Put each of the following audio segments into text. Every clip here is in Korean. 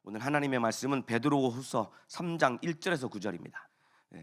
오늘 하나님의 말씀은 베드로후서 3장 1절에서 9절입니다.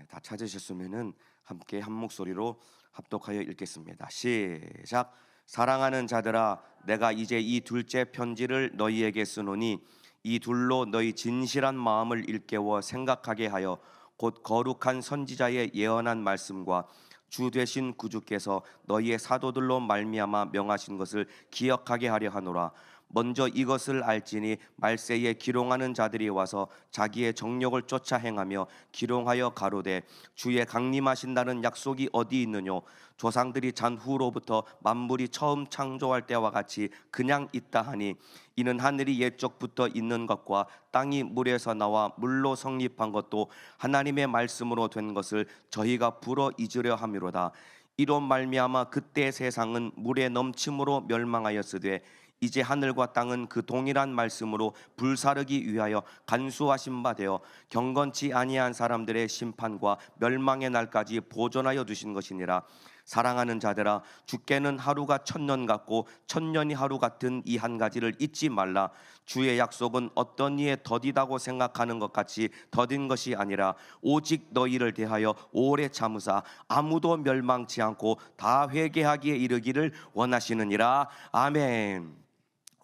다 찾으셨으면은 함께 한 목소리로 합독하여 읽겠습니다. 시작. 사랑하는 자들아, 내가 이제 이 둘째 편지를 너희에게 쓰노니 이 둘로 너희 진실한 마음을 일깨워 생각하게 하여 곧 거룩한 선지자의 예언한 말씀과 주 되신 구주께서 너희의 사도들로 말미암아 명하신 것을 기억하게 하려 하노라. 먼저 이것을 알지니 말세에 기롱하는 자들이 와서 자기의 정욕을 쫓아 행하며 기롱하여 가로되 주의 강림하신다는 약속이 어디 있느뇨? 조상들이 잔 후로부터 만물이 처음 창조할 때와 같이 그냥 있다 하니 이는 하늘이 옛적부터 있는 것과 땅이 물에서 나와 물로 성립한 것도 하나님의 말씀으로 된 것을 저희가 불어 잊으려 함이로다. 이로 말미암아 그때 세상은 물의 넘침으로 멸망하였으되 이제 하늘과 땅은 그 동일한 말씀으로 불사르기 위하여 간수하신 바 되어 경건치 아니한 사람들의 심판과 멸망의 날까지 보존하여 두신 것이니라. 사랑하는 자들아, 주께는 하루가 천년 같고 천년이 하루 같은 이 한 가지를 잊지 말라. 주의 약속은 어떤 이에 더디다고 생각하는 것 같이 더딘 것이 아니라 오직 너희를 대하여 오래 참으사 아무도 멸망치 않고 다 회개하기에 이르기를 원하시느니라. 아멘.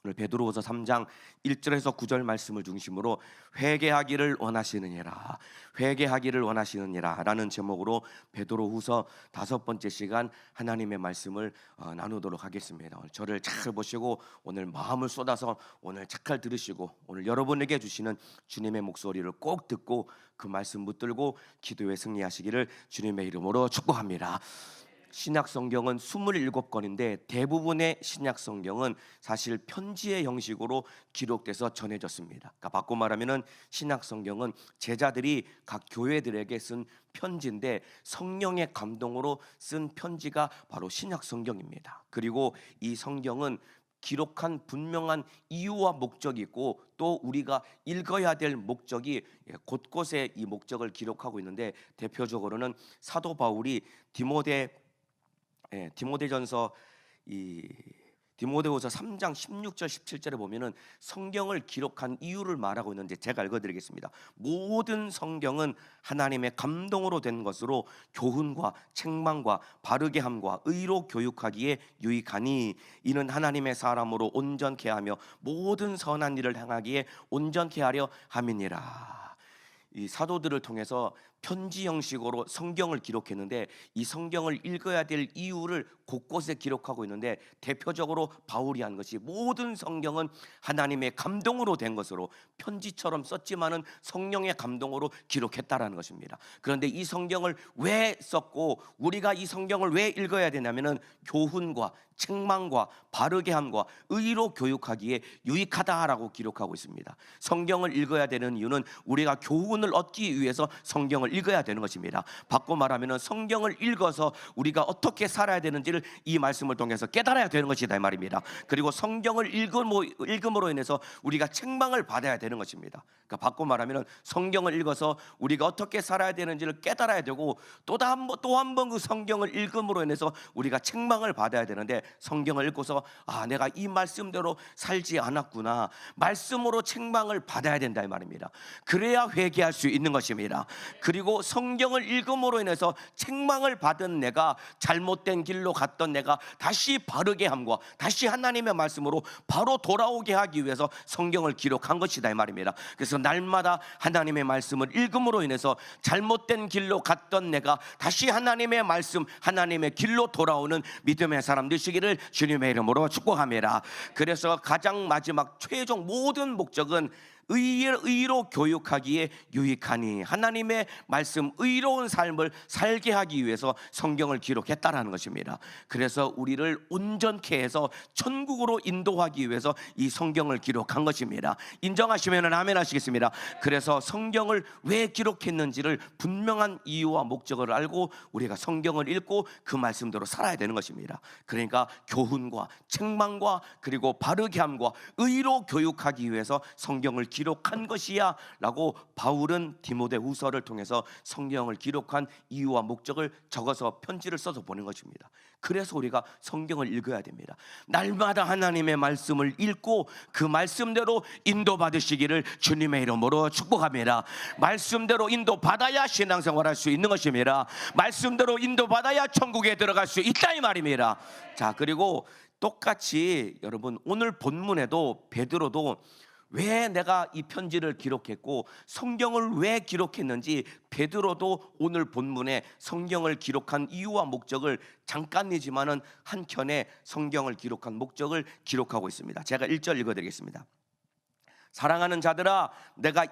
오늘 베드로후서 3장 1절에서 9절 말씀을 중심으로 회개하기를 원하시느니라, 회개하기를 원하시느니라 라는 제목으로 베드로후서 5번째 시간 하나님의 말씀을 나누도록 하겠습니다. 오늘 저를 잘 보시고 오늘 마음을 쏟아서 오늘 잘 들으시고 오늘 여러분에게 주시는 주님의 목소리를 꼭 듣고 그 말씀 붙들고 기도에 승리하시기를 주님의 이름으로 축복합니다. 신약 성경은 27권인데 대부분의 신약 성경은 사실 편지의 형식으로 기록돼서 전해졌습니다. 그러니까 바꿔 말하면은 신약 성경은 제자들이 각 교회들에게 쓴 편지인데 성령의 감동으로 쓴 편지가 바로 신약 성경입니다. 그리고 이 성경은 기록한 분명한 이유와 목적이 있고 또 우리가 읽어야 될 목적이 곳곳에 이 목적을 기록하고 있는데 대표적으로는 사도 바울이 디모데전서 디모데후서 3장 16절 17절에 보면은 성경을 기록한 이유를 말하고 있는데 제가 읽어드리겠습니다. 모든 성경은 하나님의 감동으로 된 것으로 교훈과 책망과 바르게 함과 의로 교육하기에 유익하니 이는 하나님의 사람으로 온전케 하며 모든 선한 일을 행하기에 온전케 하려 함이니라. 이 사도들을 통해서 편지 형식으로 성경을 기록했는데 이 성경을 읽어야 될 이유를 곳곳에 기록하고 있는데 대표적으로 바울이 한 것이 모든 성경은 하나님의 감동으로 된 것으로 편지처럼 썼지만은 성령의 감동으로 기록했다라는 것입니다. 그런데 이 성경을 왜 썼고 우리가 이 성경을 왜 읽어야 되냐면은 교훈과 책망과 바르게 함과 의로 교육하기에 유익하다라고 기록하고 있습니다. 성경을 읽어야 되는 이유는 우리가 교훈을 얻기 위해서 성경을 읽어야 되는 것입니다. 바꿔 말하면 성경을 읽어서 우리가 어떻게 살아야 되는지를 이 말씀을 통해서 깨달아야 되는 것이다 이 말입니다. 그리고 성경을 읽음으로 인해서 우리가 책망을 받아야 되는 것입니다. 그러니까 바꿔 말하면 성경을 읽어서 우리가 어떻게 살아야 되는지를 깨달아야 되고 또 한 번 그 성경을 읽음으로 인해서 우리가 책망을 받아야 되는데 성경을 읽고서 내가 이 말씀대로 살지 않았구나, 말씀으로 책망을 받아야 된다 이 말입니다. 그래야 회개할 수 있는 것입니다. 그리고 성경을 읽음으로 인해서 책망을 받은 내가, 잘못된 길로 갔던 내가 다시 바르게 함과 다시 하나님의 말씀으로 바로 돌아오게 하기 위해서 성경을 기록한 것이다 이 말입니다. 그래서 날마다 하나님의 말씀을 읽음으로 인해서 잘못된 길로 갔던 내가 다시 하나님의 말씀, 하나님의 길로 돌아오는 믿음의 사람 되시기를 주님의 이름으로 축복합니다. 그래서 가장 마지막 최종 모든 목적은 의로 교육하기에 유익하니 하나님의 말씀 의로운 삶을 살게 하기 위해서 성경을 기록했다라는 것입니다. 그래서 우리를 온전케 해서 천국으로 인도하기 위해서 이 성경을 기록한 것입니다. 인정하시면 아멘 하시겠습니다. 그래서 성경을 왜 기록했는지를 분명한 이유와 목적을 알고 우리가 성경을 읽고 그 말씀대로 살아야 되는 것입니다. 그러니까 교훈과 책망과 그리고 바르게 함과 의로 교육하기 위해서 성경을 기록한 것이야 라고 바울은 디모데후서를 통해서 성경을 기록한 이유와 목적을 적어서 편지를 써서 보낸 것입니다. 그래서 우리가 성경을 읽어야 됩니다. 날마다 하나님의 말씀을 읽고 그 말씀대로 인도받으시기를 주님의 이름으로 축복합니다. 말씀대로 인도받아야 신앙생활할 수 있는 것입니다. 말씀대로 인도받아야 천국에 들어갈 수 있다 이 말입니다. 자, 그리고 똑같이 여러분 오늘 본문에도 베드로도 왜 내가 이 편지를 기록했고 성경을 왜 기록했는지 베드로도 오늘 본문에 성경을 기록한 이유와 목적을 잠깐이지만은 한켠에 성경을 기록한 목적을 기록하고 있습니다. 제가 1절 읽어드리겠습니다. 사랑하는 자들아, 내가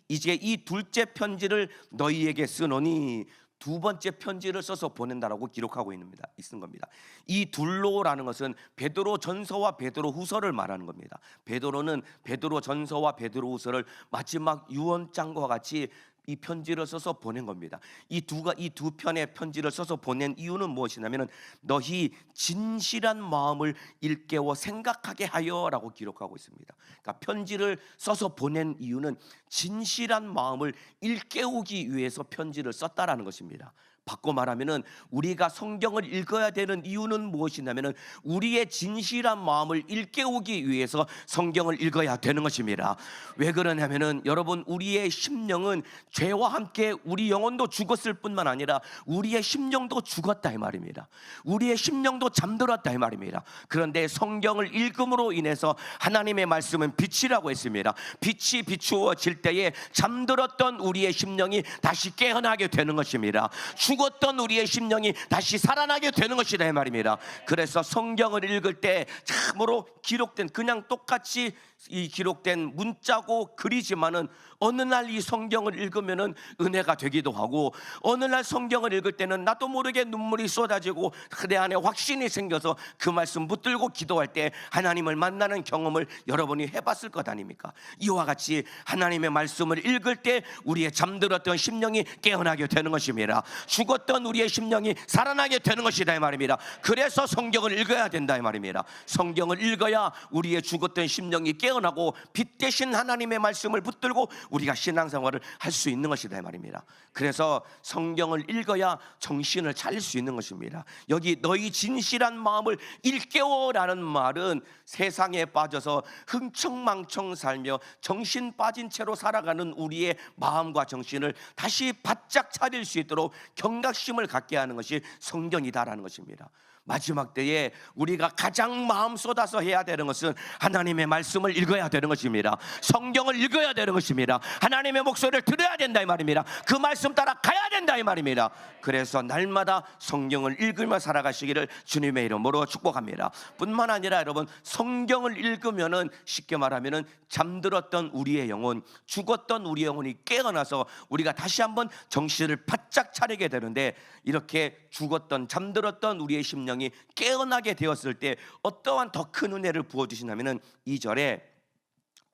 이제 이 둘째 편지를 너희에게 쓰노니, 두 번째 편지를 써서 보낸다라고 기록하고 있는 겁니다. 이 둘로라는 것은 베드로 전서와 베드로 후서를 말하는 겁니다. 베드로는 베드로 전서와 베드로 후서를 마지막 유언장과 같이 이 편지를 써서 보낸 겁니다. 이 두 편의 편지를 써서 보낸 이유는 무엇이냐면 너희 진실한 마음을 일깨워 생각하게 하여라고 기록하고 있습니다. 그러니까 편지를 써서 보낸 이유는 진실한 마음을 일깨우기 위해서 편지를 썼다라는 것입니다. 바꿔 말하면은 우리가 성경을 읽어야 되는 이유는 무엇이냐면은 우리의 진실한 마음을 일깨우기 위해서 성경을 읽어야 되는 것입니다. 왜 그러냐면은 여러분, 우리의 심령은 죄와 함께 우리 영혼도 죽었을 뿐만 아니라 우리의 심령도 죽었다 이 말입니다. 우리의 심령도 잠들었다 이 말입니다. 그런데 성경을 읽음으로 인해서 하나님의 말씀은 빛이라고 했습니다. 빛이 비추어질 때에 잠들었던 우리의 심령이 다시 깨어나게 되는 것입니다. 죽었던 우리의 심령이 다시 살아나게 되는 것이다 이 말입니다. 그래서 성경을 읽을 때 참으로 기록된, 그냥 똑같이 이 기록된 문자고 글이지만은 어느 날 이 성경을 읽으면은 은혜가 되기도 하고, 어느 날 성경을 읽을 때는 나도 모르게 눈물이 쏟아지고 내 안에 확신이 생겨서 그 말씀 붙들고 기도할 때 하나님을 만나는 경험을 여러분이 해봤을 것 아닙니까? 이와 같이 하나님의 말씀을 읽을 때 우리의 잠들었던 심령이 깨어나게 되는 것입니다. 죽었던 우리의 심령이 살아나게 되는 것이다 이 말입니다. 그래서 성경을 읽어야 된다 이 말입니다. 성경을 읽어야 우리의 죽었던 심령이 깨어나고 빛 대신 하나님의 말씀을 붙들고 우리가 신앙생활을 할 수 있는 것이다 이 말입니다. 그래서 성경을 읽어야 정신을 차릴 수 있는 것입니다. 여기 너희 진실한 마음을 일깨워라는 말은 세상에 빠져서 흥청망청 살며 정신 빠진 채로 살아가는 우리의 마음과 정신을 다시 바짝 차릴 수 있도록 경각심을 갖게 하는 것이 성경이다라는 것입니다. 마지막 때에 우리가 가장 마음 쏟아서 해야 되는 것은 하나님의 말씀을 읽어야 되는 것입니다. 성경을 읽어야 되는 것입니다. 하나님의 목소리를 들어야 된다 이 말입니다. 그 말씀 따라 가야 된다 이 말입니다. 그래서 날마다 성경을 읽으며 살아가시기를 주님의 이름으로 축복합니다. 뿐만 아니라 여러분, 성경을 읽으면은 쉽게 말하면은 잠들었던 우리의 영혼, 죽었던 우리의 영혼이 깨어나서 우리가 다시 한번 정신을 바짝 차리게 되는데, 이렇게 죽었던 잠들었던 우리의 심령이 깨어나게 되었을 때 어떠한 더 큰 은혜를 부어주시냐면은 2절에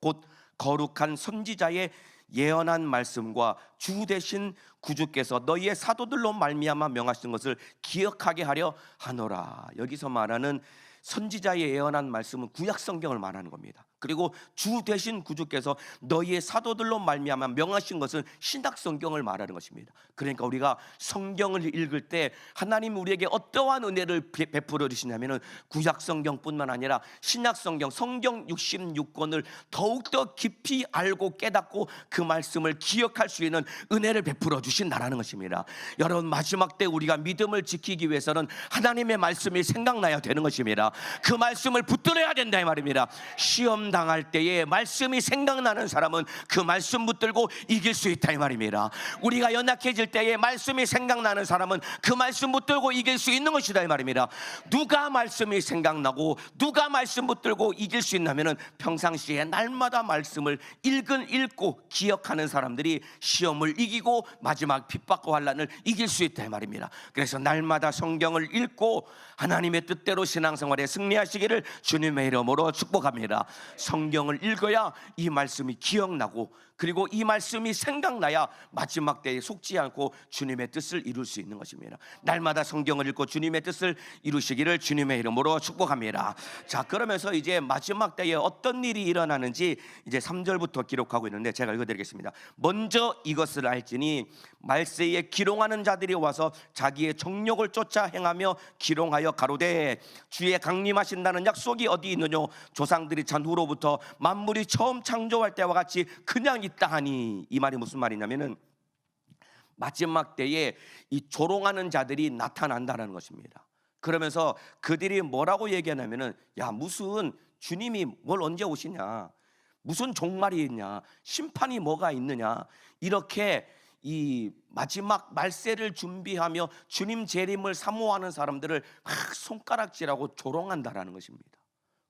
곧 거룩한 선지자의 예언한 말씀과 주 대신 구주께서 너희의 사도들로 말미암아 명하신 것을 기억하게 하려 하노라. 여기서 말하는 선지자의 예언한 말씀은 구약 성경을 말하는 겁니다. 그리고 주 대신 구주께서 너희의 사도들로 말미암아 명하신 것은 신약 성경을 말하는 것입니다. 그러니까 우리가 성경을 읽을 때 하나님 우리에게 어떠한 은혜를 베풀어 주시냐면은 구약 성경뿐만 아니라 신약 성경, 성경 66권을 더욱더 깊이 알고 깨닫고 그 말씀을 기억할 수 있는 은혜를 베풀어 주신다라는 것입니다. 여러분, 마지막 때 우리가 믿음을 지키기 위해서는 하나님의 말씀이 생각나야 되는 것입니다. 그 말씀을 붙들어야 된다 이 말입니다. 시험 당할 때에 말씀이 생각나는 사람은 그 말씀 붙들고 이길 수 있다 이 말입니다. 우리가 연약해질 때에 말씀이 생각나는 사람은 그 말씀 붙들고 이길 수 있는 것이다 이 말입니다. 누가 말씀이 생각나고 누가 말씀 붙들고 이길 수 있냐면은 평상시에 날마다 말씀을 읽고 기억하는 사람들이 시험을 이기고 마지막 핍박과 환난을 이길 수 있다 이 말입니다. 그래서 날마다 성경을 읽고 하나님의 뜻대로 신앙생활에 승리하시기를 주님의 이름으로 축복합니다. 성경을 읽어야 이 말씀이 기억나고 그리고 이 말씀이 생각나야 마지막 때에 속지 않고 주님의 뜻을 이룰 수 있는 것입니다. 날마다 성경을 읽고 주님의 뜻을 이루시기를 주님의 이름으로 축복합니다. 자, 그러면서 이제 마지막 때에 어떤 일이 일어나는지 이제 3절부터 기록하고 있는데 제가 읽어드리겠습니다. 먼저 이것을 알지니 말세에 기롱하는 자들이 와서 자기의 정욕을 쫓아 행하며 기롱하여 가로되 주의 강림하신다는 약속이 어디 있느냐. 조상들이 잔후로부터 만물이 처음 창조할 때와 같이 그냥 있다 하니, 이 말이 무슨 말이냐면은 마지막 때에 이 조롱하는 자들이 나타난다는 것입니다. 그러면서 그들이 뭐라고 얘기하냐면은 야, 무슨 주님이 뭘 언제 오시냐, 무슨 종말이 있냐, 심판이 뭐가 있느냐, 이렇게 이 마지막 말세를 준비하며 주님 재림을 사모하는 사람들을 막 손가락질하고 조롱한다라는 것입니다.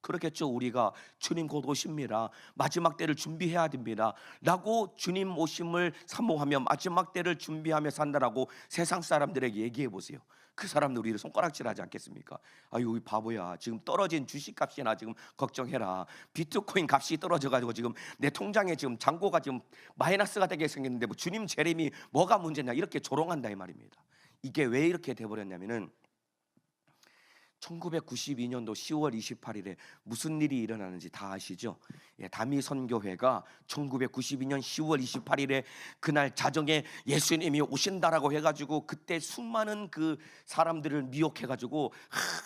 그렇겠죠. 우리가 주님 곧 오십니다, 마지막 때를 준비해야 됩니다 라고 주님 오심을 사모하며 마지막 때를 준비하며 산다라고 세상 사람들에게 얘기해 보세요. 그 사람들 우리를 손가락질하지 않겠습니까? 아유, 이 바보야, 지금 떨어진 주식값이나 지금 걱정해라. 비트코인 값이 떨어져가지고 지금 내 통장에 지금 잔고가 지금 마이너스가 되게 생겼는데 뭐 주님 재림이 뭐가 문제냐, 이렇게 조롱한다 이 말입니다. 이게 왜 이렇게 돼버렸냐면은 1992년도 10월 28일에 무슨 일이 일어나는지 다 아시죠? 다미 선교회가 1992년 10월 28일에 그날 자정에 예수님이 오신다라고 해가지고 그때 수많은 그 사람들을 미혹해가지고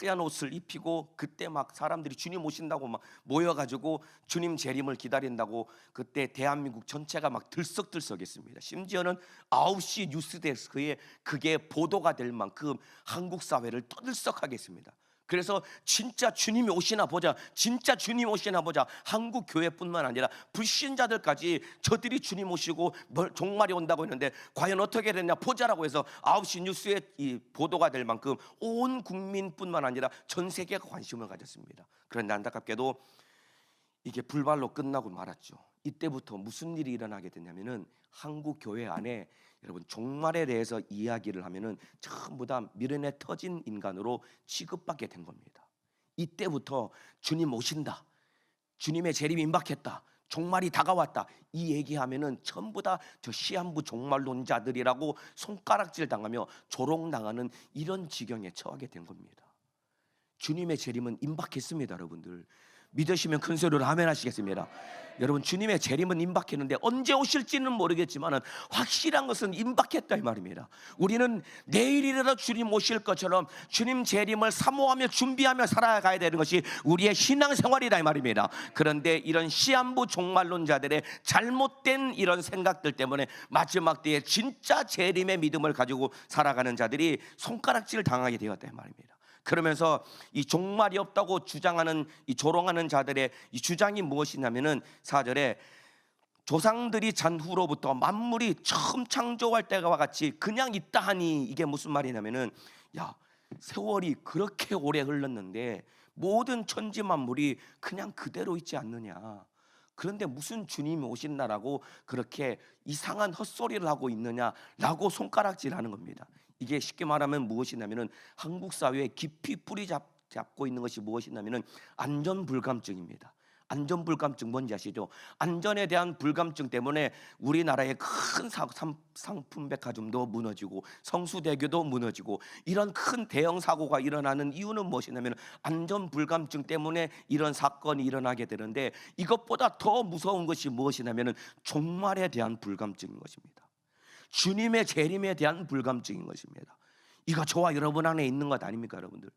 하얀 옷을 입히고 그때 막 사람들이 주님 오신다고 막 모여가지고 주님 재림을 기다린다고 그때 대한민국 전체가 막 들썩들썩했습니다. 심지어는 9시 뉴스데스크에 그게 보도가 될 만큼 한국 사회를 떠들썩하게 했습니다. 그래서 진짜 주님이 오시나 보자, 진짜 주님 오시나 보자, 한국 교회뿐만 아니라 불신자들까지 저들이 주님 오시고 종말이 온다고 했는데 과연 어떻게 됐냐 보자라고 해서 9시 뉴스에 이 보도가 될 만큼 온 국민뿐만 아니라 전 세계가 관심을 가졌습니다. 그런데 안타깝게도 이게 불발로 끝나고 말았죠. 이때부터 무슨 일이 일어나게 됐냐면은 한국 교회 안에 여러분 종말에 대해서 이야기를 하면은 전부 다 미련에 터진 인간으로 취급받게 된 겁니다. 이때부터 주님 오신다, 주님의 재림이 임박했다, 종말이 다가왔다, 이 얘기하면은 전부 다 저 시한부 종말론자들이라고 손가락질 당하며 조롱당하는 이런 지경에 처하게 된 겁니다. 주님의 재림은 임박했습니다. 여러분들 믿으시면 큰 소리로 아멘 하시겠습니다. 여러분 주님의 재림은 임박했는데 언제 오실지는 모르겠지만 확실한 것은 임박했다 이 말입니다. 우리는 내일이라도 주님 오실 것처럼 주님 재림을 사모하며 준비하며 살아가야 되는 것이 우리의 신앙생활이다 이 말입니다. 그런데 이런 시한부 종말론자들의 잘못된 이런 생각들 때문에 마지막 때에 진짜 재림의 믿음을 가지고 살아가는 자들이 손가락질 당하게 되었다 이 말입니다. 그러면서 이 종말이 없다고 주장하는 이 조롱하는 자들의 이 주장이 무엇이냐면은 4절에 조상들이 잔후로부터 만물이 처음 창조할 때와 같이 그냥 있다 하니, 이게 무슨 말이냐면은 야, 세월이 그렇게 오래 흘렀는데 모든 천지 만물이 그냥 그대로 있지 않느냐, 그런데 무슨 주님이 오신다라고 그렇게 이상한 헛소리를 하고 있느냐라고 손가락질하는 겁니다. 이게 쉽게 말하면 무엇이냐면은 한국 사회에 깊이 뿌리 잡고 있는 것이 무엇이냐면은 안전불감증입니다. 안전불감증 뭔지 아시죠? 안전에 대한 불감증 때문에 우리나라의 큰 상품백화점도 무너지고 성수대교도 무너지고 이런 큰 대형 사고가 일어나는 이유는 무엇이냐면 안전불감증 때문에 이런 사건이 일어나게 되는데, 이것보다 더 무서운 것이 무엇이냐면 종말에 대한 불감증인 것입니다. 주님의 재림에 대한 불감증인 것입니다. 이거 저와 여러분 안에 있는 것 아닙니까 여러분들?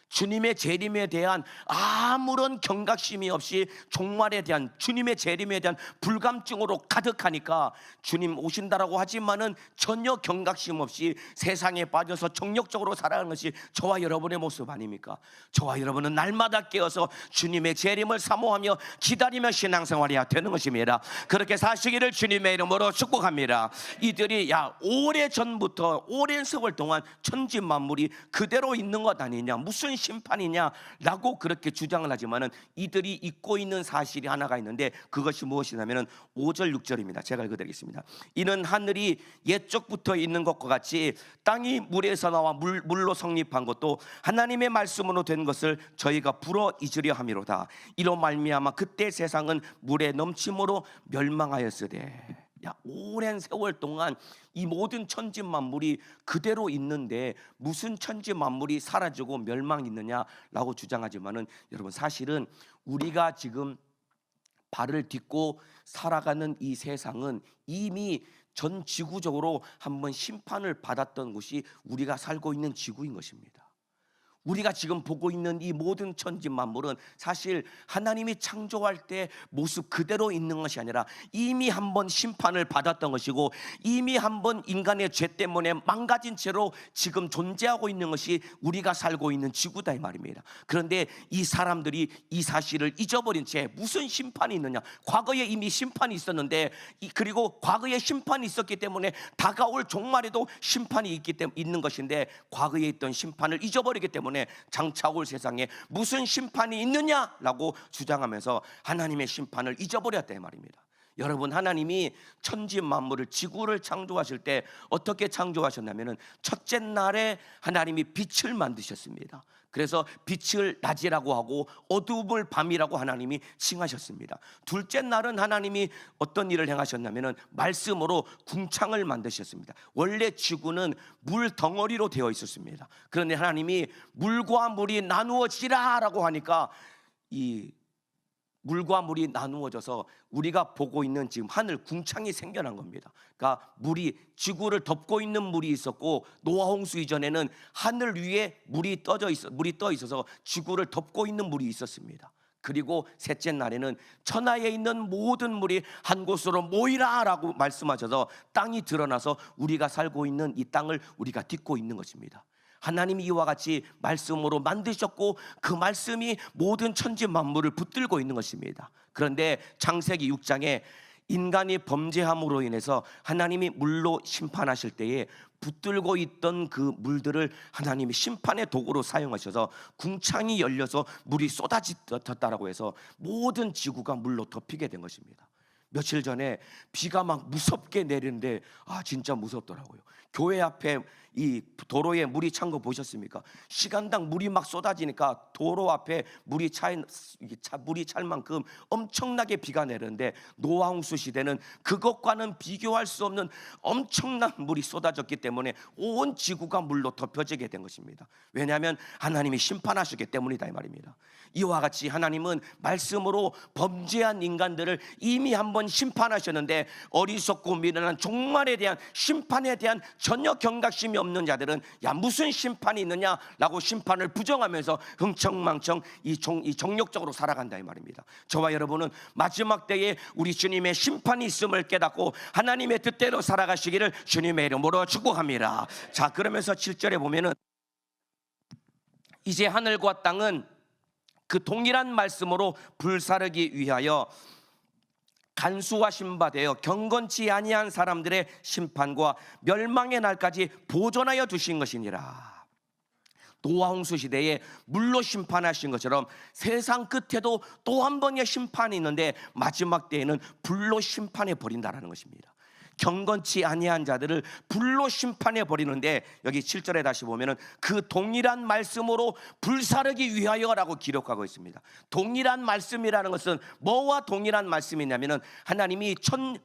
주님의 재림에 대한 아무런 경각심이 없이 종말에 대한, 주님의 재림에 대한 불감증으로 가득하니까 주님 오신다라고 하지만은 전혀 경각심 없이 세상에 빠져서 정욕적으로 살아가는 것이 저와 여러분의 모습 아닙니까? 저와 여러분은 날마다 깨어서 주님의 재림을 사모하며 기다리며 신앙생활해야 되는 것입니다. 그렇게 사시기를 주님의 이름으로 축복합니다. 이들이 오래전부터 오랜 세월 동안 천지 만물이 그대로 있는 것 아니냐, 무슨 심판이냐라고 그렇게 주장을 하지만은 이들이 잊고 있는 사실이 하나가 있는데 그것이 무엇이냐면은 5절 6절입니다. 제가 읽어드리겠습니다. 이는 하늘이 옛적부터 있는 것과 같이 땅이 물에서 나와 물로 성립한 것도 하나님의 말씀으로 된 것을 저희가 불어 잊으려 함이로다. 이로 말미암아 그때 세상은 물에 넘침으로 멸망하였으되. 오랜 세월 동안 이 모든 천지 만물이 그대로 있는데 무슨 천지 만물이 사라지고 멸망이 있느냐라고 주장하지만은 여러분, 사실은 우리가 지금 발을 딛고 살아가는 이 세상은 이미 전 지구적으로 한번 심판을 받았던 곳이 우리가 살고 있는 지구인 것입니다. 우리가 지금 보고 있는 이 모든 천지 만물은 사실 하나님이 창조할 때 모습 그대로 있는 것이 아니라 이미 한번 심판을 받았던 것이고 이미 한번 인간의 죄 때문에 망가진 채로 지금 존재하고 있는 것이 우리가 살고 있는 지구다 이 말입니다. 그런데 이 사람들이 이 사실을 잊어버린 채 무슨 심판이 있느냐, 과거에 이미 심판이 있었는데, 그리고 과거에 심판이 있었기 때문에 다가올 종말에도 심판이 있는 것인데 과거에 있던 심판을 잊어버리기 때문에 장차 올 세상에 무슨 심판이 있느냐라고 주장하면서 하나님의 심판을 잊어버렸다 이 말입니다. 여러분, 하나님이 천지 만물을, 지구를 창조하실 때 어떻게 창조하셨냐면은 첫째 날에 하나님이 빛을 만드셨습니다. 그래서 빛을 낮이라고 하고 어두움을 밤이라고 하나님이 칭하셨습니다. 둘째 날은 하나님이 어떤 일을 행하셨냐면은 말씀으로 궁창을 만드셨습니다. 원래 지구는 물 덩어리로 되어 있었습니다. 그런데 하나님이 물과 물이 나누어지라라고 하니까 이 물과 물이 나누어져서 우리가 보고 있는 지금 하늘 궁창이 생겨난 겁니다. 그러니까 물이, 지구를 덮고 있는 물이 있었고, 노아 홍수 이전에는 하늘 위에 물이 떠 있어서 지구를 덮고 있는 물이 있었습니다. 그리고 셋째 날에는 천하에 있는 모든 물이 한 곳으로 모이라라고 말씀하셔서 땅이 드러나서 우리가 살고 있는 이 땅을 우리가 딛고 있는 것입니다. 하나님이 이와 같이 말씀으로 만드셨고 그 말씀이 모든 천지 만물을 붙들고 있는 것입니다. 그런데 창세기 6장에 인간이 범죄함으로 인해서 하나님이 물로 심판하실 때에 붙들고 있던 그 물들을 하나님이 심판의 도구로 사용하셔서 궁창이 열려서 물이 쏟아졌다라고 해서 모든 지구가 물로 덮이게 된 것입니다. 며칠 전에 비가 막 무섭게 내리는데 진짜 무섭더라고요. 교회 앞에 이 도로에 물이 찬 거 보셨습니까? 시간당 물이 막 쏟아지니까 도로 앞에 물이 찰 만큼 엄청나게 비가 내리는데, 노아 홍수 시대는 그것과는 비교할 수 없는 엄청난 물이 쏟아졌기 때문에 온 지구가 물로 덮여지게 된 것입니다. 왜냐하면 하나님이 심판하셨기 때문이다 이 말입니다. 이와 같이 하나님은 말씀으로 범죄한 인간들을 이미 한번 심판하셨는데, 어리석고 미련한 종말에 대한 심판에 대한 전혀 경각심이 없는 자들은 무슨 심판이 있느냐라고 심판을 부정하면서 흥청망청 이 정욕적으로 살아간다 이 말입니다. 저와 여러분은 마지막 때에 우리 주님의 심판이 있음을 깨닫고 하나님의 뜻대로 살아가시기를 주님의 이름으로 축복합니다. 자, 그러면서 7절에 보면은 이제 하늘과 땅은 그 동일한 말씀으로 불사르기 위하여 간수하신 바 되어 경건치 아니한 사람들의 심판과 멸망의 날까지 보존하여 두신 것이니라. 노아 홍수 시대에 물로 심판하신 것처럼 세상 끝에도 또 한 번의 심판이 있는데 마지막 때에는 불로 심판해 버린다라는 것입니다. 경건치 아니한 자들을 불로 심판해 버리는데, 여기 7절에 다시 보면은 그 동일한 말씀으로 불사르기 위하여라고 기록하고 있습니다. 동일한 말씀이라는 것은 뭐와 동일한 말씀이냐면은 하나님이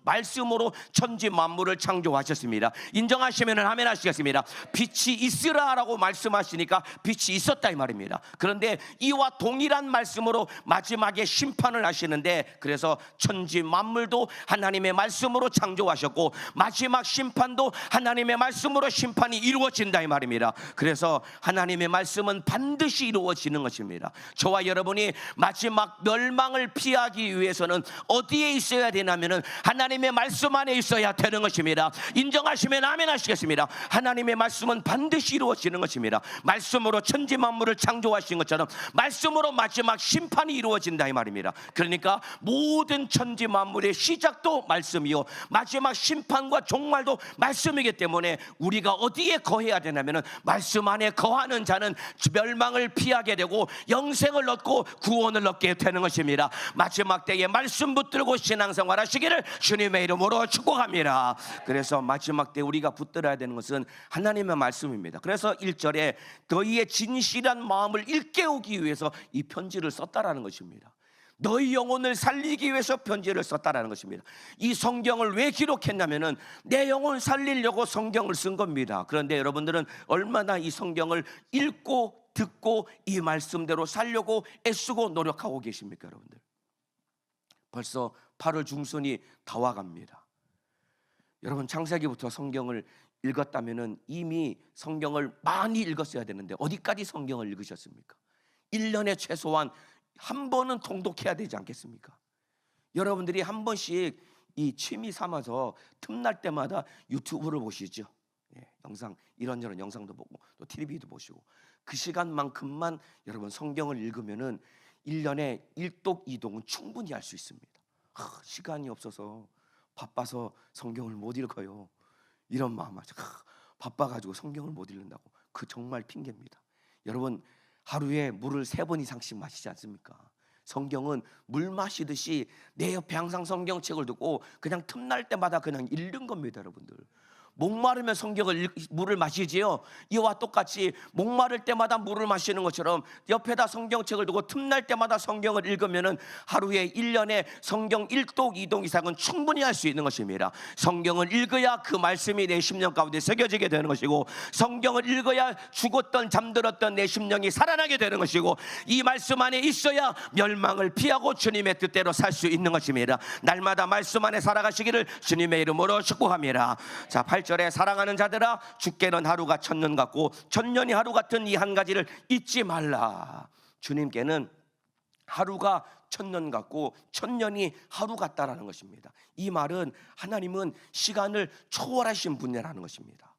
말씀으로 천지 만물을 창조하셨습니다. 인정하시면은 아멘 하시겠습니다. 빛이 있으라라고 말씀하시니까 빛이 있었다 이 말입니다. 그런데 이와 동일한 말씀으로 마지막에 심판을 하시는데, 그래서 천지 만물도 하나님의 말씀으로 창조하셨고 마지막 심판도 하나님의 말씀으로 심판이 이루어진다 이 말입니다. 그래서 하나님의 말씀은 반드시 이루어지는 것입니다. 저와 여러분이 마지막 멸망을 피하기 위해서는 어디에 있어야 되냐면은 하나님의 말씀 안에 있어야 되는 것입니다. 인정하시면 아멘 하시겠습니다. 하나님의 말씀은 반드시 이루어지는 것입니다. 말씀으로 천지 만물을 창조하신 것처럼 말씀으로 마지막 심판이 이루어진다 이 말입니다. 그러니까 모든 천지 만물의 시작도 말씀이요 마지막 심판과 종말도 말씀이기 때문에 우리가 어디에 거해야 되냐면은 말씀 안에 거하는 자는 멸망을 피하게 되고 영생을 얻고 구원을 얻게 되는 것입니다. 마지막 때에 말씀 붙들고 신앙생활 하시기를 주님의 이름으로 축복합니다. 그래서 마지막 때 우리가 붙들어야 되는 것은 하나님의 말씀입니다. 그래서 1절에 너희의 진실한 마음을 일깨우기 위해서 이 편지를 썼다라는 것입니다. 너희 영혼을 살리기 위해서 편지를 썼다라는 것입니다. 이 성경을 왜 기록했냐면은 내 영혼 살리려고 성경을 쓴 겁니다. 그런데 여러분들은 얼마나 이 성경을 읽고 듣고 이 말씀대로 살려고 애쓰고 노력하고 계십니까? 여러분들 벌써 8월 중순이 다 와갑니다. 여러분 창세기부터 성경을 읽었다면은 이미 성경을 많이 읽었어야 되는데 어디까지 성경을 읽으셨습니까? 1년에 최소한 한 번은 통독해야 되지 않겠습니까? 여러분들이 한 번씩 이 취미 삼아서 틈날 때마다 유튜브를 보시죠. 영상 이런저런 영상도 보고 또 TV도 보시고 그 시간만큼만 여러분 성경을 읽으면은 1년에 1독 2독은 충분히 할 수 있습니다. 시간이 없어서 바빠서 성경을 못 읽어요. 이런 마음 하죠. 바빠가지고 성경을 못 읽는다고. 그 정말 핑계입니다. 여러분 하루에 물을 3번 이상씩 마시지 않습니까? 성경은 물 마시듯이 내 옆에 항상 성경책을 두고 그냥 틈날 때마다 그냥 읽는 겁니다. 여러분들 목마르면 물을 마시지요. 이와 똑같이 목마를 때마다 물을 마시는 것처럼 옆에다 성경책을 두고 틈날 때마다 성경을 읽으면은 하루에 1년에 성경 1독 2독 이상은 충분히 할 수 있는 것입니다. 성경을 읽어야 그 말씀이 내 심령 가운데 새겨지게 되는 것이고 성경을 읽어야 죽었던 잠들었던 내 심령이 살아나게 되는 것이고 이 말씀 안에 있어야 멸망을 피하고 주님의 뜻대로 살 수 있는 것입니다. 날마다 말씀 안에 살아가시기를 주님의 이름으로 축복합니다. 자, 8절에 사랑하는 자들아 주께는 하루가 천년 같고 천년이 하루 같은 이 한 가지를 잊지 말라. 주님께는 하루가 천년 같고 천년이 하루 같다라는 것입니다. 이 말은 하나님은 시간을 초월하신 분이라는 것입니다.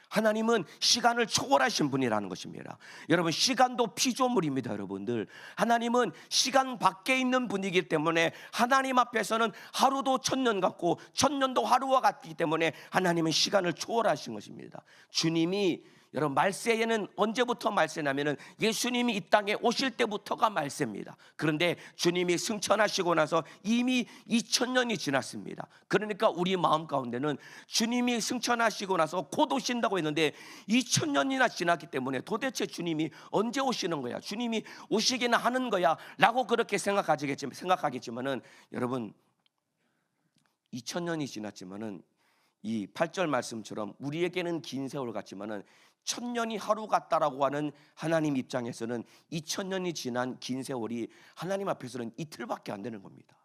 하나님은 시간을 초월하신 분이라는 것입니다. 여러분 시간도 피조물입니다. 여러분들 하나님은 시간 밖에 있는 분이기 때문에 하나님 앞에서는 하루도 천년 같고 천년도 하루와 같기 때문에 하나님은 시간을 초월하신 것입니다. 주님이 여러분 말세에는 언제부터 말세냐면은 예수님이 이 땅에 오실 때부터가 말세입니다. 그런데 주님이 승천하시고 나서 이미 2000년이 지났습니다. 그러니까 우리 마음 가운데는 주님이 승천하시고 나서 곧 오신다고 했는데 2000년이나 지났기 때문에 도대체 주님이 언제 오시는 거야? 주님이 오시기나 하는 거야? 라고 그렇게 생각하겠지만은 여러분 2000년이 지났지만은 이 8절 말씀처럼 우리에게는 긴 세월 같지만은 천년이 하루 같다라고 하는 하나님 입장에서는 2000년이 지난 긴 세월이 하나님 앞에서는 이틀밖에 안 되는 겁니다.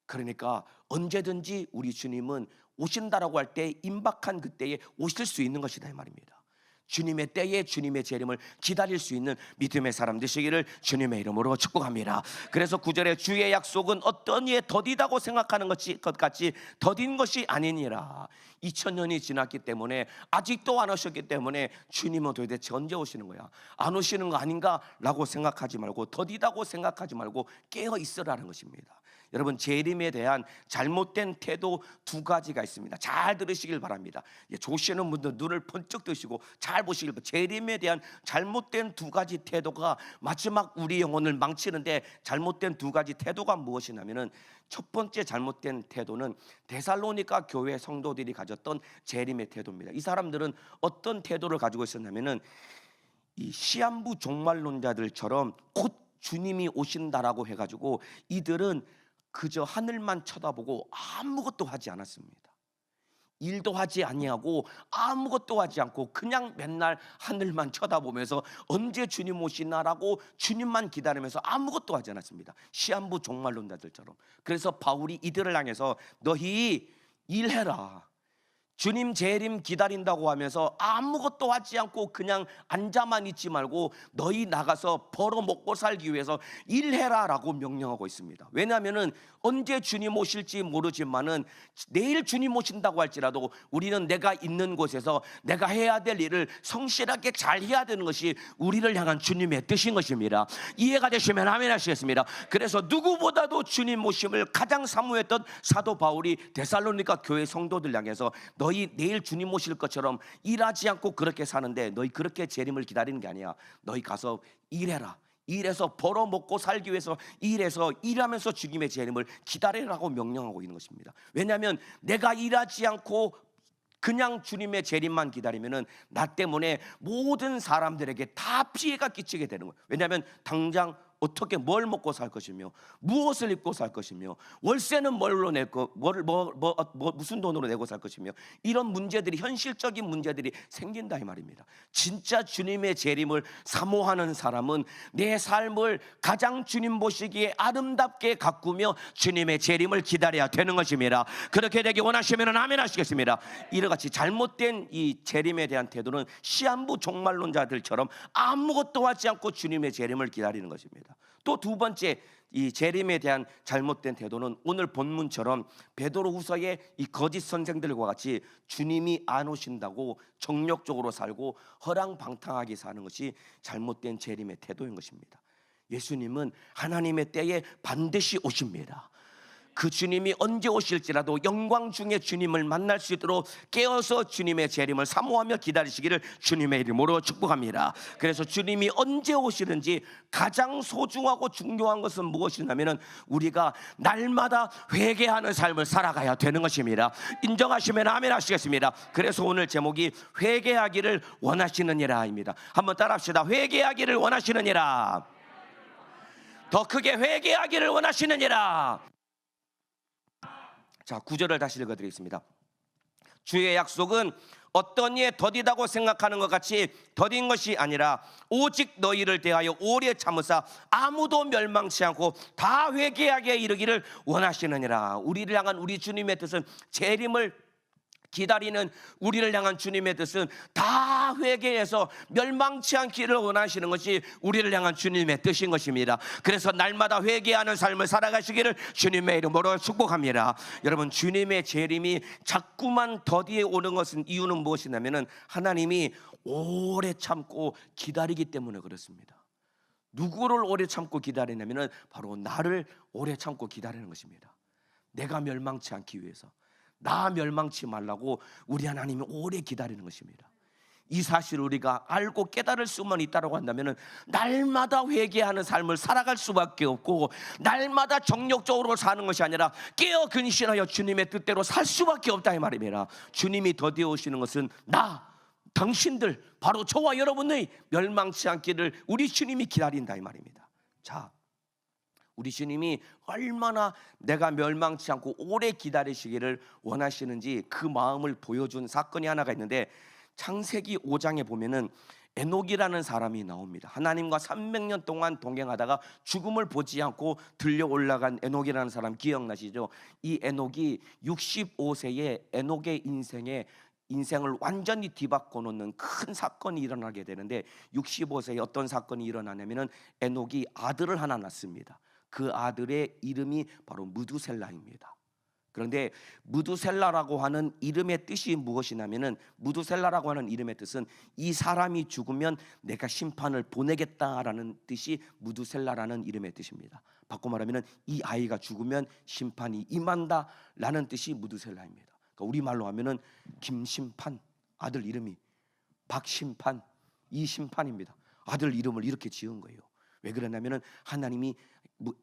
그러니까 언제든지 우리 주님은 오신다라고 할 때 임박한 그때에 오실 수 있는 것이다 이 말입니다. 주님의 때에 주님의 재림을 기다릴 수 있는 믿음의 사람 되시기를 주님의 이름으로 축복합니다. 그래서 9절에 주의 약속은 어떤 이에 더디다고 생각하는 것 같이 더딘 것이 아니니라. 2000년이 지났기 때문에 아직도 안 오셨기 때문에 주님은 도대체 언제 오시는 거야? 안 오시는 거 아닌가? 라고 생각하지 말고 더디다고 생각하지 말고 깨어 있으라는 것입니다. 여러분 재림에 대한 잘못된 태도 2가지가 있습니다. 잘 들으시길 바랍니다. 조시는 분들 눈을 번쩍 뜨시고 잘 보시길 바랍니다. 재림에 대한 잘못된 2가지 태도가 마지막 우리 영혼을 망치는데 잘못된 2가지 태도가 무엇이냐면은 첫 번째 잘못된 태도는 데살로니가 교회 성도들이 가졌던 재림의 태도입니다. 이 사람들은 어떤 태도를 가지고 있었냐면은 이 시한부 종말론자들처럼 곧 주님이 오신다라고 해가지고 이들은 그저 하늘만 쳐다보고 아무것도 하지 않았습니다. 일도 하지 아니하고 아무것도 하지 않고 그냥 맨날 하늘만 쳐다보면서 언제 주님 오시나라고 주님만 기다리면서 아무것도 하지 않았습니다. 시한부 종말론자들처럼. 그래서 바울이 이들을 향해서 너희 일해라. 주님 재림 기다린다고 하면서 아무것도 하지 않고 그냥 앉아만 있지 말고 너희 나가서 벌어 먹고 살기 위해서 일해라 라고 명령하고 있습니다. 왜냐하면 언제 주님 오실지 모르지만은 내일 주님 오신다고 할지라도 우리는 내가 있는 곳에서 내가 해야 될 일을 성실하게 잘 해야 되는 것이 우리를 향한 주님의 뜻인 것입니다. 이해가 되시면 아멘 하시겠습니다. 그래서 누구보다도 주님 오심을 가장 사모했던 사도 바울이 데살로니가 교회 성도들 향해서 너희 내일 주님 오실 것처럼 일하지 않고 그렇게 사는데 너희 그렇게 재림을 기다리는 게 아니야. 너희 가서 일해라. 일해서 벌어먹고 살기 위해서 일하면서 주님의 재림을 기다리라고 명령하고 있는 것입니다. 왜냐하면 내가 일하지 않고 그냥 주님의 재림만 기다리면은 나 때문에 모든 사람들에게 다 피해가 끼치게 되는 거예요. 왜냐하면 당장 어떻게 뭘 먹고 살 것이며 무엇을 입고 살 것이며 월세는 뭘로 낼 거, 무슨 돈으로 내고 살 것이며 이런 문제들이 현실적인 문제들이 생긴다 이 말입니다. 진짜 주님의 재림을 사모하는 사람은 내 삶을 가장 주님 보시기에 아름답게 가꾸며 주님의 재림을 기다려야 되는 것입니다. 그렇게 되기 원하시면 아멘 하시겠습니다. 이와 같이 잘못된 이 재림에 대한 태도는 시한부 종말론자들처럼 아무것도 하지 않고 주님의 재림을 기다리는 것입니다. 또 두 번째 이 재림에 대한 잘못된 태도는 오늘 본문처럼 베드로후서의 이 거짓 선생들과 같이 주님이 안 오신다고 정력적으로 살고 허랑방탕하게 사는 것이 잘못된 재림의 태도인 것입니다. 예수님은 하나님의 때에 반드시 오십니다. 그 주님이 언제 오실지라도 영광 중에 주님을 만날 수 있도록 깨어서 주님의 재림을 사모하며 기다리시기를 주님의 이름으로 축복합니다. 그래서 주님이 언제 오시는지 가장 소중하고 중요한 것은 무엇이냐면 우리가 날마다 회개하는 삶을 살아가야 되는 것입니다. 인정하시면 아멘 하시겠습니다. 그래서 오늘 제목이 회개하기를 원하시느니라입니다. 한번 따라합시다. 회개하기를 원하시느니라. 더 크게 회개하기를 원하시느니라. 자, 9절을 다시 읽어드리겠습니다. 주의 약속은 어떤 이에 더디다고 생각하는 것 같이 더딘 것이 아니라 오직 너희를 대하여 오래 참으사 아무도 멸망치 않고 다 회개하게 이르기를 원하시느니라. 우리를 향한 우리 주님의 뜻은 재림을 기다리는 우리를 향한 주님의 뜻은 다 회개해서 멸망치 않기를 원하시는 것이 우리를 향한 주님의 뜻인 것입니다. 그래서 날마다 회개하는 삶을 살아가시기를 주님의 이름으로 축복합니다. 여러분, 주님의 재림이 자꾸만 더디에 오는 것은 이유는 무엇이냐면 하나님이 오래 참고 기다리기 때문에 그렇습니다. 누구를 오래 참고 기다리냐면 바로 나를 오래 참고 기다리는 것입니다. 내가 멸망치 않기 위해서, 나 멸망치 말라고 우리 하나님이 오래 기다리는 것입니다. 이 사실을 우리가 알고 깨달을 수만 있다고 한다면 날마다 회개하는 삶을 살아갈 수밖에 없고 날마다 정력적으로 사는 것이 아니라 깨어 근신하여 주님의 뜻대로 살 수밖에 없다 이 말입니다. 주님이 더디어 오시는 것은 당신들, 바로 저와 여러분의 멸망치 않기를 우리 주님이 기다린다 이 말입니다. 자, 우리 주님이 얼마나 내가 멸망치 않고 오래 기다리시기를 원하시는지 그 마음을 보여준 사건이 하나가 있는데, 창세기 5장에 보면은 에녹이라는 사람이 나옵니다. 하나님과 300년 동안 동행하다가 죽음을 보지 않고 들려 올라간 에녹이라는 사람 기억나시죠? 이 에녹이 65세에 에녹의 인생을 완전히 뒤바꿔 놓는 큰 사건이 일어나게 되는데, 65세에 어떤 사건이 일어나냐면은 에녹이 아들을 하나 낳습니다. 그 아들의 이름이 바로 무두셀라입니다. 그런데 무두셀라라고 하는 이름의 뜻이 무엇이냐면은, 무두셀라라고 하는 이름의 뜻은 이 사람이 죽으면 내가 심판을 보내겠다라는 뜻이 무두셀라라는 이름의 뜻입니다. 바꿔 말하면은 이 아이가 죽으면 심판이 임한다라는 뜻이 무두셀라입니다. 그러니까 우리말로 하면은 김심판, 아들 이름이 박심판, 이심판입니다. 아들 이름을 이렇게 지은 거예요. 왜 그러냐면은 하나님이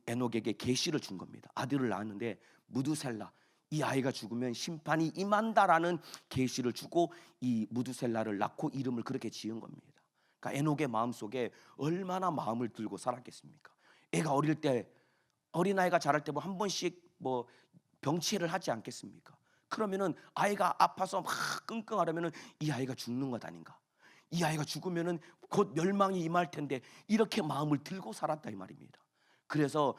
에녹에게 계시를 준 겁니다. 아들을 낳았는데 무두셀라, 이 아이가 죽으면 심판이 임한다라는 계시를 주고 이 무두셀라를 낳고 이름을 그렇게 지은 겁니다. 그러니까 에녹의 마음속에 얼마나 마음을 들고 살았겠습니까? 애가 어릴 때, 어린아이가 자랄 때 한 번씩 병치를 하지 않겠습니까? 그러면은 아이가 아파서 막 끙끙하려면은 이 아이가 죽는 것 아닌가? 이 아이가 죽으면은 곧 멸망이 임할 텐데 이렇게 마음을 들고 살았다 이 말입니다. 그래서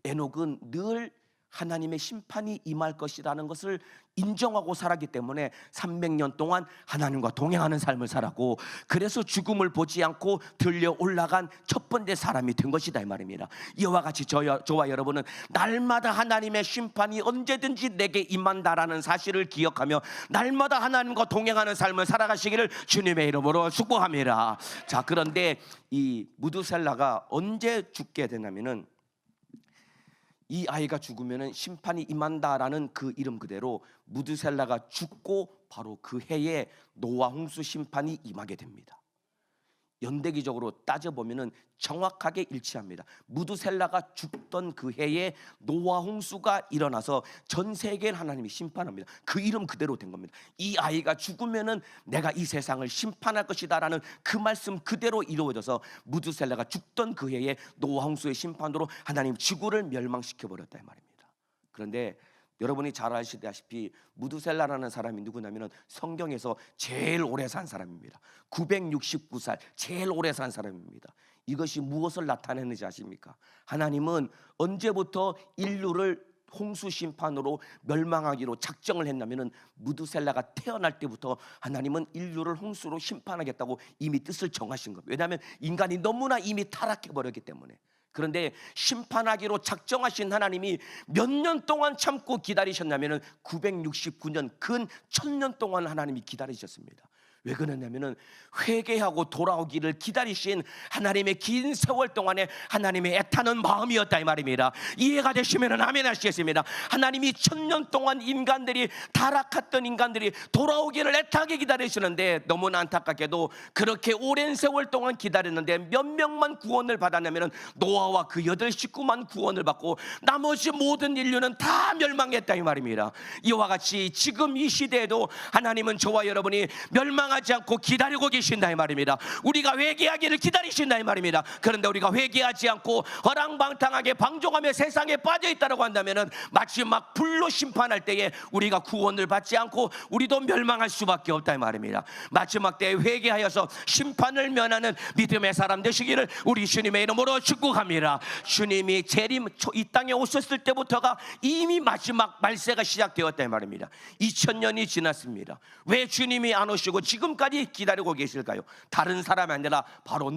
에녹은 늘 하나님의 심판이 임할 것이라는 것을 인정하고 살았기 때문에 300년 동안 하나님과 동행하는 삶을 살았고, 그래서 죽음을 보지 않고 들려 올라간 첫 번째 사람이 된 것이다 이 말입니다. 이와 같이 저와 여러분은 날마다 하나님의 심판이 언제든지 내게 임한다라는 사실을 기억하며 날마다 하나님과 동행하는 삶을 살아가시기를 주님의 이름으로 축복합니다. 자, 그런데 이 무두셀라가 언제 죽게 되냐면은, 이 아이가 죽으면 심판이 임한다라는 그 이름 그대로 무두셀라가 죽고 바로 그 해에 노아 홍수 심판이 임하게 됩니다. 연대기적으로 따져보면 정확하게 일치합니다. 무두셀라가 죽던 그 해에 노아 홍수가 일어나서 전 세계를 하나님이 심판합니다. 그 이름 그대로 된 겁니다. 이 아이가 죽으면 내가 이 세상을 심판할 것이다 라는 그 말씀 그대로 이루어져서 무두셀라가 죽던 그 해에 노아 홍수의 심판으로 하나님 지구를 멸망시켜 버렸다 이 말입니다. 그런데 여러분이 잘 아시다시피 무두셀라라는 사람이 누구냐면 성경에서 제일 오래 산 사람입니다. 969살, 제일 오래 산 사람입니다. 이것이 무엇을 나타내는지 아십니까? 하나님은 언제부터 인류를 홍수 심판으로 멸망하기로 작정을 했냐면 무두셀라가 태어날 때부터 하나님은 인류를 홍수로 심판하겠다고 이미 뜻을 정하신 겁니다. 왜냐하면 인간이 너무나 이미 타락해버렸기 때문에. 그런데 심판하기로 작정하신 하나님이 몇 년 동안 참고 기다리셨냐면 969년, 근 1000년 동안 하나님이 기다리셨습니다. 왜 그러냐면은 회개하고 돌아오기를 기다리신 하나님의 긴 세월 동안에 하나님의 애타는 마음이었다 이 말입니다. 이해가 되시면 아멘 하시겠습니다. 하나님이 1000년 동안 인간들이 타락했던 인간들이 돌아오기를 애타게 기다리시는데, 너무나 안타깝게도 그렇게 오랜 세월 동안 기다렸는데 몇 명만 구원을 받았냐면 노아와 그 8 식구만 구원을 받고 나머지 모든 인류는 다 멸망했다 이 말입니다. 이와 같이 지금 이 시대에도 하나님은 저와 여러분이 멸망하지 않고 기다리고 계신다 이 말입니다. 우리가 회개하기를 기다리신다 이 말입니다. 그런데 우리가 회개하지 않고 허랑방탕하게 방종하며 세상에 빠져 있다고 한다면 마지막 불로 심판할 때에 우리가 구원을 받지 않고 우리도 멸망할 수밖에 없다 이 말입니다. 마지막 때에 회개하여서 심판을 면하는 믿음의 사람 되시기를 우리 주님의 이름으로 축복합니다. 주님이 재림 이 땅에 오셨을 때부터가 이미 마지막 말세가 시작되었다 이 말입니다. 2000년이 지났습니다. 왜 주님이 안 오시고 지금까지 기다리고 계실까요? 다른 사람이 아니라 바로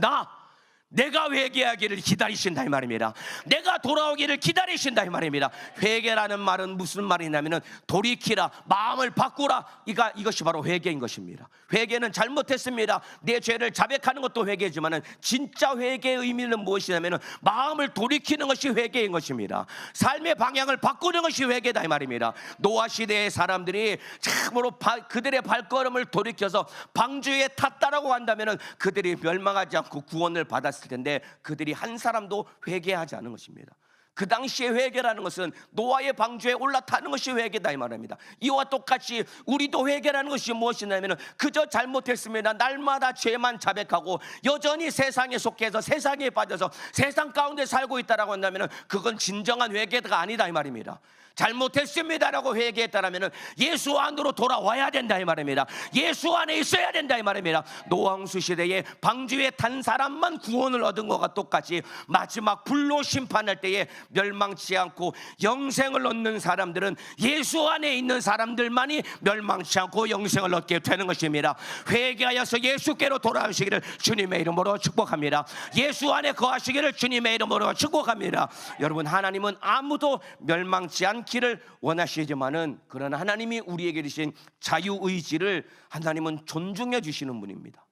내가 회개하기를 기다리신다 이 말입니다. 내가 돌아오기를 기다리신다 이 말입니다. 회개라는 말은 무슨 말이냐면 돌이키라, 마음을 바꾸라, 이것이 바로 회개인 것입니다. 회개는 잘못했습니다, 내 죄를 자백하는 것도 회개지만 진짜 회개의 의미는 무엇이냐면 마음을 돌이키는 것이 회개인 것입니다. 삶의 방향을 바꾸는 것이 회개다 이 말입니다. 노아 시대의 사람들이 참으로 그들의 발걸음을 돌이켜서 방주에 탔다라고 한다면 그들이 멸망하지 않고 구원을 받았을 텐데 그들이 한 사람도 회개하지 않은 것입니다. 그 당시에 회개라는 것은 노아의 방주에 올라타는 것이 회개다 이 말입니다. 이와 똑같이 우리도 회개라는 것이 무엇이냐면 그저 잘못했습니다, 날마다 죄만 자백하고 여전히 세상에 속해서 세상에 빠져서 세상 가운데 살고 있다라고 한다면 그건 진정한 회개가 아니다 이 말입니다. 잘못했습니다라고 회개했다라면 예수 안으로 돌아와야 된다 이 말입니다. 예수 안에 있어야 된다 이 말입니다. 노아 홍수 시대에 방주에 탄 사람만 구원을 얻은 것과 똑같이 마지막 불로 심판할 때에 멸망치 않고 영생을 얻는 사람들은 예수 안에 있는 사람들만이 멸망치 않고 영생을 얻게 되는 것입니다. 회개하여서 예수께로 돌아오시기를 주님의 이름으로 축복합니다. 예수 안에 거하시기를 주님의 이름으로 축복합니다. 여러분, 하나님은 아무도 멸망치 않기를 원하시지만은 그러나 하나님이 우리에게 주신 자유의지를 하나님은 존중해 주시는 분입니다.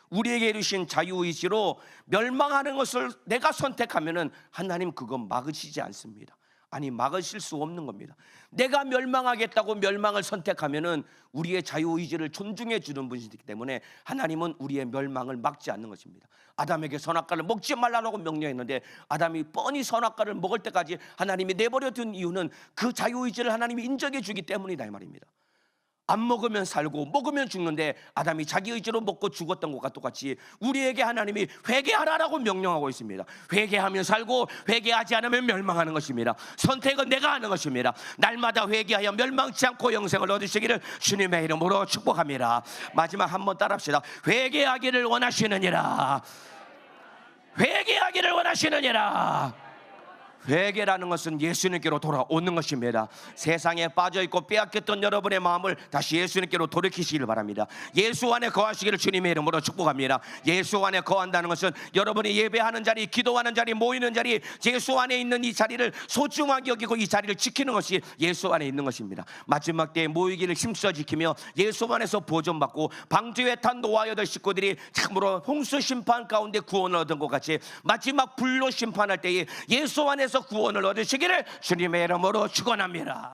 우리에게 주신 자유의지로 멸망하는 것을 내가 선택하면은 하나님 그건 막으시지 않습니다. 아니, 막으실 수 없는 겁니다. 내가 멸망하겠다고 멸망을 선택하면은 우리의 자유의지를 존중해 주는 분이기 때문에 하나님은 우리의 멸망을 막지 않는 것입니다. 아담에게 선악과를 먹지 말라고 명령했는데 아담이 뻔히 선악과를 먹을 때까지 하나님이 내버려 둔 이유는 그 자유의지를 하나님이 인정해 주기 때문이다 이 말입니다. 안 먹으면 살고 먹으면 죽는데 아담이 자기 의지로 먹고 죽었던 것과 똑같이 우리에게 하나님이 회개하라라고 명령하고 있습니다. 회개하면 살고 회개하지 않으면 멸망하는 것입니다. 선택은 내가 하는 것입니다. 날마다 회개하여 멸망치 않고 영생을 얻으시기를 주님의 이름으로 축복합니다. 마지막 한번 따라합시다. 회개하기를 원하시느니라. 회개하기를 원하시느니라. 회개라는 것은 예수님께로 돌아오는 것입니다. 세상에 빠져 있고 빼앗겼던 여러분의 마음을 다시 예수님께로 돌이키시길 바랍니다. 예수 안에 거하시기를 주님의 이름으로 축복합니다. 예수 안에 거한다는 것은 여러분이 예배하는 자리, 기도하는 자리, 모이는 자리, 예수 안에 있는 이 자리를 소중하게 여기고 이 자리를 지키는 것이 예수 안에 있는 것입니다. 마지막 때에 모이기를 힘써 지키며 예수 안에서 보존받고 방주에 탄 노아 8 식구들이 참으로 홍수 심판 가운데 구원을 얻은 것 같이 마지막 불로 심판할 때에 예수 안에서 구원을 얻으시기를 주님의 이름으로 축원합니다.